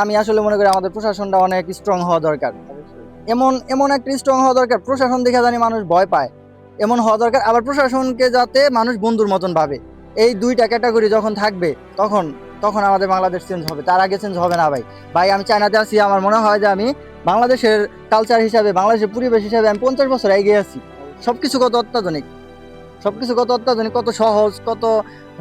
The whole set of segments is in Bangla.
আমি আসলে মনে করি আমাদের প্রশাসনটা অনেক স্ট্রং হওয়া দরকার। এমন এমন একটা স্ট্রং হওয়া দরকার, প্রশাসন দেখে জানি মানুষ ভয় পায় এমন হওয়া দরকার। আবার প্রশাসনকে যাতে মানুষ বন্ধুর মতন ভাবে, এই দুইটা ক্যাটাগরি যখন থাকবে তখন তখন আমাদের বাংলাদেশ চেঞ্জ হবে, তার আগে চেঞ্জ হবে না ভাই। ভাই আমি চায়নাতে আছি, আমার মনে হয় যে আমি বাংলাদেশের কালচার হিসাবে, বাংলাদেশের পরিবেশ হিসাবে আমি 50 বছর এগিয়ে আছি। সবকিছু কত অত্যাধুনিক, সবকিছু কত অত্যাধুনিক, কত সহজ, কত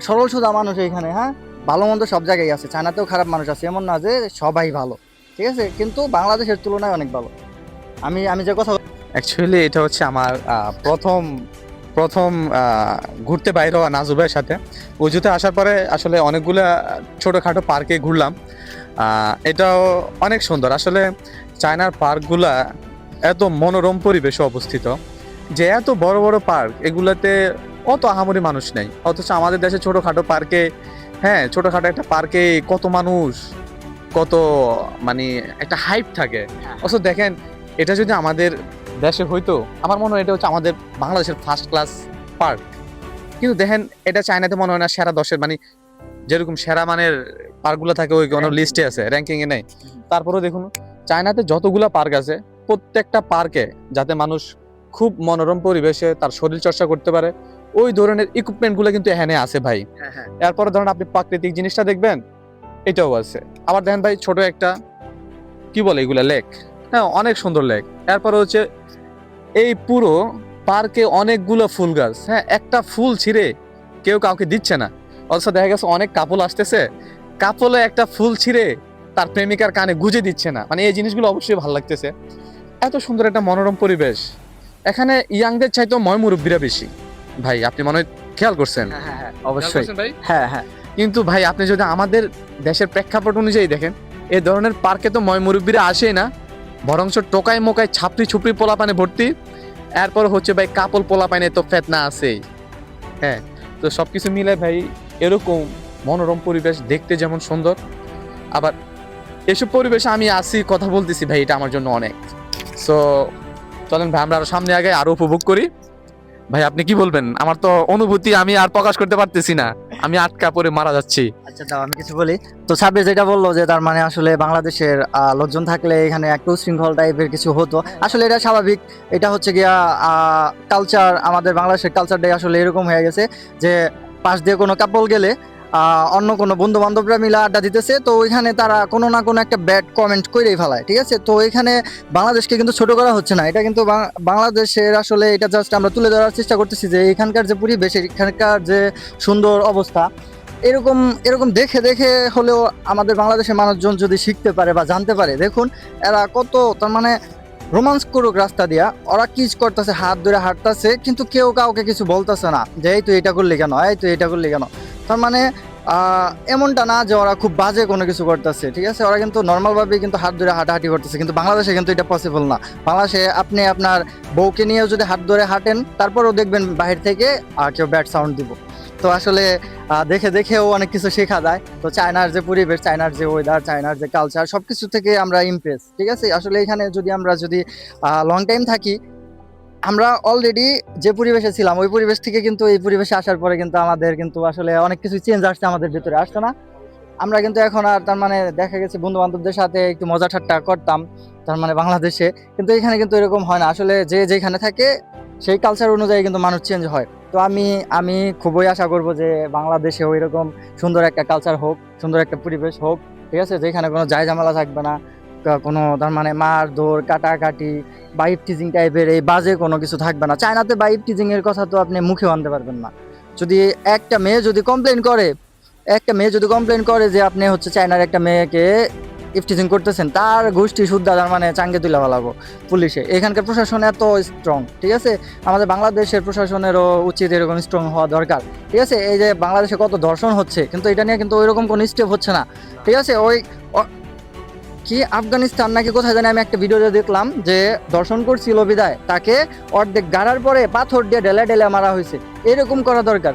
সরল সোজা মানুষ এখানে। হ্যাঁ, ভালো মন্দ সব জায়গায় আছে, চায়নাতেও খারাপ মানুষ আছে, এমন না যে সবাই ভালো, ঠিক আছে, কিন্তু বাংলাদেশের তুলনায় অনেক ভালো। আমি আমি যে কথা অ্যাকচুয়ালি এটা হচ্ছে আমার প্রথম প্রথম ঘুরতে বাইর হওয়া নাজু ভাইয়ের সাথে। উজুতে আসার পরে আসলে অনেকগুলা ছোটোখাটো পার্কে ঘুরলাম। এটাও অনেক সুন্দর আসলে। চায়নার পার্কগুলা এত মনোরম পরিবেশে অবস্থিত যে এত বড় বড় পার্ক, এগুলাতে অত আহামরি মানুষ নেই। অথচ আমাদের দেশে ছোটোখাটো পার্কে, হ্যাঁ ছোটোখাটো একটা পার্কে কত মানুষ, কত মানে একটা হাইপ থাকে। অথচ দেখেন, এটা যদি আমাদের দেশে হইতো, আমার মনে হয় এটা হচ্ছে আমাদের বাংলাদেশের ফার্স্ট ক্লাস পার্ক। কিন্তু দেখেন, এটা চায়নাতে মনে হয় না সেরা 10-এর, মানে যেরকম সেরা মানের পার্কগুলো থাকে ওই কোনো লিস্টে আছে, র্যাঙ্কিং এ নেই। তারপরেও দেখুন, চায়নাতে যতগুলা পার্ক আছে প্রত্যেকটা পার্কে যাতে মানুষ খুব মনোরম পরিবেশে তার শরীর চর্চা করতে পারে, ওই ধরনের ইকুইপমেন্ট গুলো কিন্তু এখানে আছে ভাই। এরপরে ধরেন আপনি প্রাকৃতিক জিনিসটা দেখবেন, এটাও আছে। আবার দেখেন ভাই, ছোট একটা কি বলে এগুলা, লেক, হ্যাঁ অনেক সুন্দর লেক। এরপরে হচ্ছে এই পুরো পার্কে অনেকগুলো ফুল গাছ, হ্যাঁ একটা ফুল ছিঁড়ে কেউ কাউকে দিচ্ছে না। অথচ দেখা গেছে অনেক কাপল আসতেছে, কাপলে একটা ফুল ছিঁড়ে তার প্রেমিকার কানে গুজে দিচ্ছে না। মানে এই জিনিসগুলো অবশ্যই ভালো লাগতেছে। এত সুন্দর একটা মনোরম পরিবেশ। এখানে ইয়াংদের চাইতেও ময় মুরব্বীরা বেশি ভাই, আপনি মনে হয় খেয়াল করছেন? হ্যাঁ, অবশ্যই ভাই। হ্যাঁ হ্যাঁ। কিন্তু ভাই আপনি যদি আমাদের দেশের প্রেক্ষাপট অনুযায়ী দেখেন, এই ধরনের পার্কে তো ময় মুরব্বীরা আসেই না, বরঞ্চ টোকায় মোকায় ছাপড়ি ছুপড়ি পোলাপানে ভর্তি। এরপর হচ্ছে ভাই কাপল পোলাপানে তো ফেতনা আছেই। হ্যাঁ, তো সবকিছু মিলে ভাই এরকম মনোরম পরিবেশ দেখতে যেমন সুন্দর, আবার এসব পরিবেশে আমি আসি কথা বলতেছি ভাই, এটা আমার জন্য অনেক। সো চলেন ভাই আমরা আরো সামনে আগে আরো উপভোগ করি। ভাই আপনি কি বলবেন? আমার তো অনুভূতি আমি আর প্রকাশ করতে পারতেছি না, আমি আটকা পড়ে মারা যাচ্ছি। আচ্ছা দাও আমি কিছু বলি। তো সাব্বির যেটা বললো যে তার মানে আসলে বাংলাদেশের লোকজন থাকলে এখানে একটু শৃঙ্খল টাইপের কিছু হতো, আসলে এটা স্বাভাবিক। এটা হচ্ছে গিয়া কালচার, আমাদের বাংলাদেশের কালচারটাই আসলে এরকম হয়ে গেছে যে পাশ দিয়ে কোনো কাপল গেলে অন্য কোনো বন্ধু বান্ধবরা মিলে আড্ডা দিতেছে, তো ওইখানে তারা কোনো না কোনো একটা ব্যাড কমেন্ট করেই ফেলায়, ঠিক আছে। তো এখানে বাংলাদেশকে কিন্তু ছোট করা হচ্ছে না, এটা কিন্তু বাংলাদেশের আসলে এটা জাস্ট আমরা তুলে ধরার চেষ্টা করতেছি যে এখানকার যে পরিবেশ, এখানকার যে সুন্দর অবস্থা, এরকম এরকম দেখে দেখে হলেও আমাদের বাংলাদেশের মানুষজন যদি শিখতে পারে বা জানতে পারে। দেখুন এরা কত তার মানে রোমান্স করুক রাস্তা দিয়া, ওরা কিস করতেছে, হাত ধরে হাঁটতেছে, কিন্তু কেউ কাউকে কিছু বলতেছে না যে এই তুই এটা করলি কেন, এই তুই এটা করলি কেন। তার মানে এমনটা না যে ওরা খুব বাজে কোনো কিছু করতেছে, ঠিক আছে, ওরা কিন্তু নর্মাল ভাবে কিন্তু হাত ধরে হাঁটাহাঁটি করতেছে। কিন্তু বাংলাদেশে কিন্তু এটা পসিবল না। বাংলাদেশে আপনি আপনার বউকে নিয়েও যদি হাত ধরে হাঁটেন, তারপরেও দেখবেন বাহির থেকে কেউ ব্যাড সাউন্ড দিব। তো আসলে দেখে দেখেও অনেক কিছু শেখা যায়। তো চায়নার যে পরিবেশ, চায়নার যে ওয়েদার, চায়নার যে কালচার, সবকিছু থেকে আমরা ইমপ্রেস, ঠিক আছে। আসলে এখানে যদি আমরা লং টাইম থাকি, আমরা অলরেডি যে পরিবেশে ছিলাম ওই পরিবেশ থেকে কিন্তু এই পরিবেশে আসার পরে কিন্তু আমাদের কিন্তু আসলে অনেক কিছু চেঞ্জ আসছে আমাদের ভিতরে, আসছে না? আমরা কিন্তু এখন আর তার মানে দেখা গেছে বন্ধু বান্ধবদের সাথে একটু মজা ঠাট্টা করতাম তার মানে বাংলাদেশে, কিন্তু এখানে কিন্তু এরকম হয় না। আসলে যে যেখানে থাকে সেই কালচার অনুযায়ী কিন্তু মানুষ চেঞ্জ হয়। তো আমি আমি খুবই আশা করব যে বাংলাদেশেও এরকম সুন্দর একটা কালচার হোক, সুন্দর একটা পরিবেশ হোক, ঠিক আছে, যেখানে কোনো জায় ঝামেলা থাকবে না, কোনো তার মানে মার দৌড় কাটাকাটি বা টিজিং টাইপের এই বাজে কোনো কিছু থাকবে না। চায়নাতে বা টিজিং এর কথা তো আপনি মুখেও আনতে পারবেন না। যদি একটা মেয়ে যদি কমপ্লেন করে, একটা মেয়ে যদি কমপ্লেন করে যে আপনি হচ্ছে চায়নার একটা মেয়েকে ইফটিজিং করতেছেন, তার গোষ্ঠী শুদ্ধা তার মানে চাঙ্গে তুলে ফেলাবো পুলিশে। এখানকার প্রশাসন এত স্ট্রং, ঠিক আছে, আমাদের বাংলাদেশের প্রশাসনেরও উচিত এরকম স্ট্রং হওয়া দরকার, ঠিক আছে। এই যে বাংলাদেশে কত ধর্ষণ হচ্ছে, কিন্তু এটা নিয়ে কিন্তু ওইরকম কোনো স্টেপ হচ্ছে না, ঠিক আছে। কি আফগানিস্তান নাকি কোথায় জানি আমি একটা ভিডিওতে দেখলাম যে দর্শন করছিল বিদায় তাকে অর্ধেক গাড়ার পরে পাথর দিয়ে ঢেলে ঢেলে মারা হয়েছে। এরকম করা দরকার,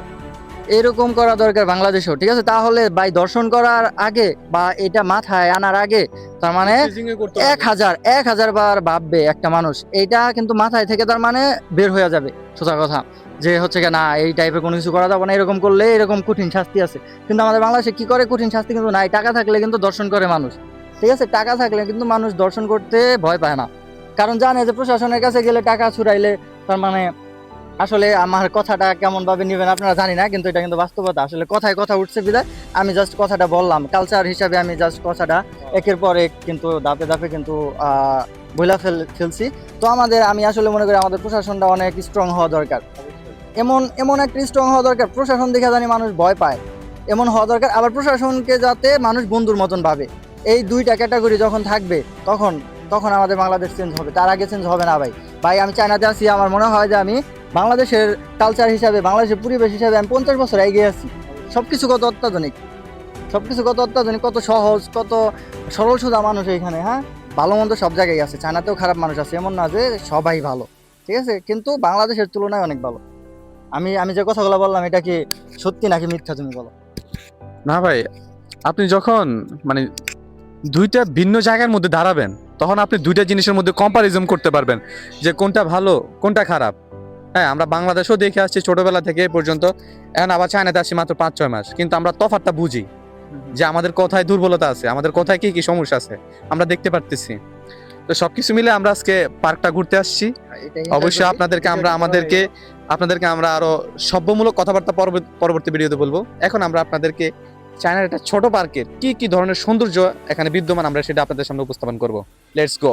এরকম করা দরকার বাংলাদেশেও, ঠিক আছে। তাহলে ভাই দর্শন করার আগে বা এটা মাথায় আনার আগে তার মানে 1000 বার ভাববে একটা মানুষ, এইটা কিন্তু মাথায় থেকে তার মানে বের হয়ে যাবে সোজা কথা, যে হচ্ছে কি না এই টাইপের কোনো কিছু করা যাবে না, এরকম করলে এরকম কঠিন শাস্তি আছে। কিন্তু আমাদের বাংলাদেশে কি করে, কঠিন শাস্তি কিন্তু নাই, টাকা থাকলে কিন্তু দর্শন করে মানুষ, ঠিক আছে, টাকা থাকলে কিন্তু মানুষ দর্শন করতে ভয় পায় না, কারণ জানে যে প্রশাসনের কাছে গেলে টাকা ছুড়াইলে তার মানে আসলে আমার কথাটা কেমন ভাবে নিবেন আপনারা জানি না, কিন্তু এটা কিন্তু বাস্তবতা। আসলে কথায় কথা উঠছে বিদায় আমি জাস্ট কথাটা বললাম, কালচার হিসাবে আমি জাস্ট কথাটা একের পর এক কিন্তু ধাপে ধাপে কিন্তু বইলা ফেলছি। তো আমি আসলে মনে করি আমাদের প্রশাসনটা অনেক স্ট্রং হওয়া দরকার, এমন এমন একটা স্ট্রং হওয়া দরকার, প্রশাসন দেখে জানি মানুষ ভয় পায় এমন হওয়া দরকার। আবার প্রশাসনকে যাতে মানুষ বন্ধুর মতন ভাবে, এই দুইটা ক্যাটাগরি যখন থাকবে তখন তখন আমাদের বাংলাদেশ চেঞ্জ হবে, তার আগে চেঞ্জ হবে না। ভাই ভাই আমি চায়নাতে আছি, আমার মনে হয় যে আমি বাংলাদেশের কালচার হিসাবে, বাংলাদেশের পরিবেশ হিসাবে আমি 50 বছর এগিয়ে আছি। সবকিছু কত অত্যাধুনিক, সবকিছু কত অত্যাধুনিক, কত সহজ, কত সরল সোজা মানুষ এখানে। হ্যাঁ, ভালো মন্দ সব জায়গায় আছে, চায়নাতেও খারাপ মানুষ আছে, এমন না যে সবাই ভালো, ঠিক আছে, কিন্তু বাংলাদেশের তুলনায় অনেক ভালো। আমি যে কথাগুলো বললাম এটা কি সত্যি নাকি মিথ্যা তুমি বলো? না ভাই, আপনি যখন মানে দুইটা ভিন্ন জায়গার মধ্যে দাঁড়াবেন তখন আপনি দুইটা জিনিসের মধ্যে কম্পারিজন করতে পারবেন যে কোনটা ভালো কোনটা খারাপ। হ্যাঁ, আমরা বাংলাদেশেও দেখে আসছি ছোটবেলা থেকে এ পর্যন্ত, এখন আবার চায়নাতে আসছি মাত্র 5-6 মাস, কিন্তু আমরা তফাৎটা বুঝি যে আমাদের কোথায় দুর্বলতা আছে, আমাদের কোথায় কি কি সমস্যা আছে আমরা দেখতে পারতেছি। তো সবকিছু মিলে আমরা আজকে পার্কটা ঘুরতে আসছি। অবশ্যই আপনাদেরকে আমরা আরো সভ্যমূলক কথাবার্তা পরবর্তী ভিডিওতে বলবো। এখন আমরা আপনাদেরকে চায়নার একটা ছোট পার্কের কি কি ধরনের সৌন্দর্য এখানে বিদ্যমান আমরা সেটা আপনাদের সামনে উপস্থাপন করব। Let's go.